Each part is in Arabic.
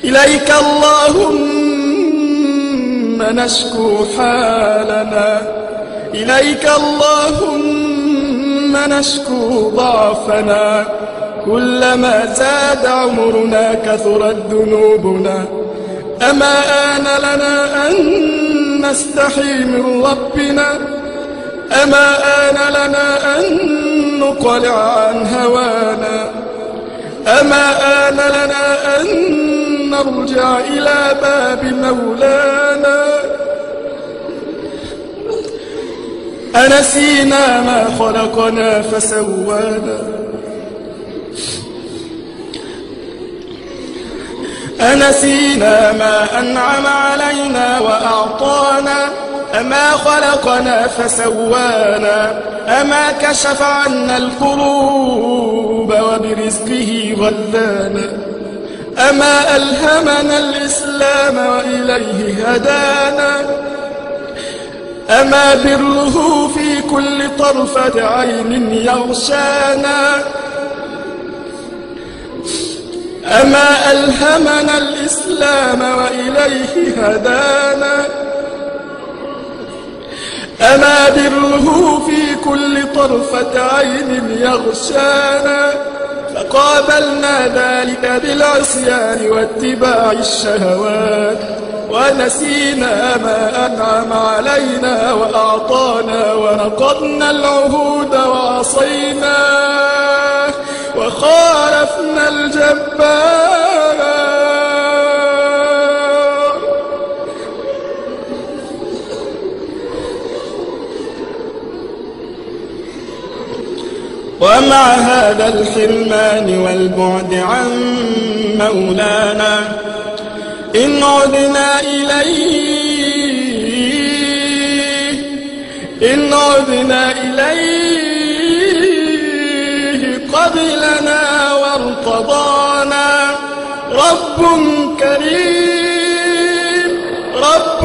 إليك اللهم نشكو حالنا، إليك اللهم نشكو ضعفنا، كلما زاد عمرنا كثرت ذنوبنا. أما آن لنا أن نستحي من ربنا، أما آن لنا أن نقلع عن هوانا، أما آن لنا أن نرجع إلى باب مولانا. أنسينا ما خلقنا فسوانا، أنسينا ما أنعم علينا وأعطانا، أما خلقنا فسوانا، أما كشف عنا الكروب وبرزقه غذانا، أما ألهمنا الإسلام وإليه هدانا، أما بره في كل طرفة عين يغشانا، أما ألهمنا الإسلام وإليه هدانا، أما بره في كل طرفة عين يغشانا. فقابلنا ذلك بالعصيان واتباع الشهوات، ونسينا ما أنعم علينا وأعطانا، ونقضنا العهود وعصيناه وخالفنا الجبار. ومع هذا الحرمان والبعد عن مولانا، إن عدنا إليه قبلنا وارتضانا. رب كريم، رب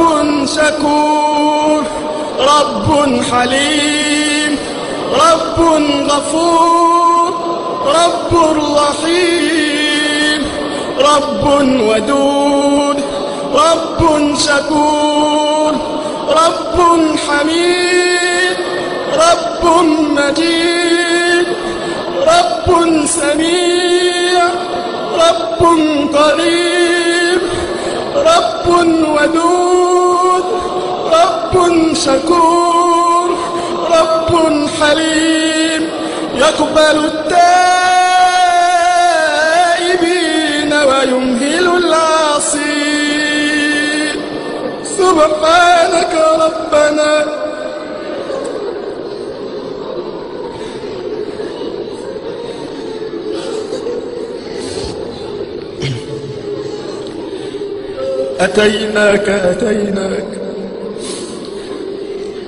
شكور، رب حليم، رب غفور، رب رحيم، رب ودود، رب شكور، رب حميد، رب مجيد، رب سميع، رب قريب، رب ودود، رب شكور، رب حليم، يقبل التائبين ويمهل العاصين. سبحانك ربنا أتيناك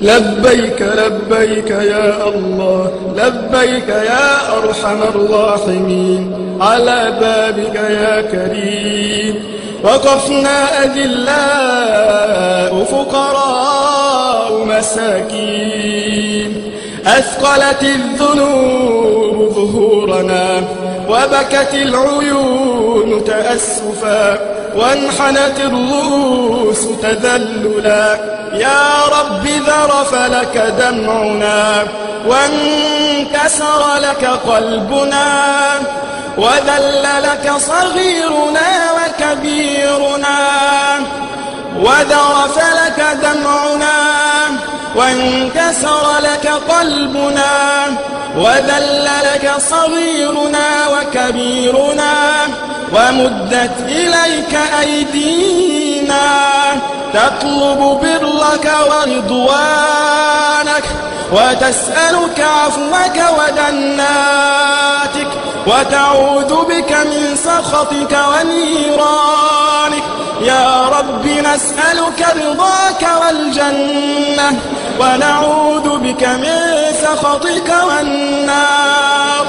لبيك لبيك يا الله، لبيك يا أرحم الراحمين، على بابك يا كريم. وقفنا أذلاء فقراء مساكين، أثقلت الذنوب ظهورنا، وبكت العيون تأسفا، وانحنت الرؤوس تذللا. يا رب ذرف لك دمعنا، وانكسر لك قلبنا، وذل لك صغيرنا وكبيرنا. وذرف لك دمعنا، وانكسر لك قلبنا، وذل لك صغيرنا وكبيرنا. ومدت إليك أيدينا تطلب برك ورضوانك، وتسألك عفوك وجناتك، وتعوذ بك من سخطك ونيرانك. يا رب نسألك رضاك والجنة، ونعوذ بك من سخطك والنار.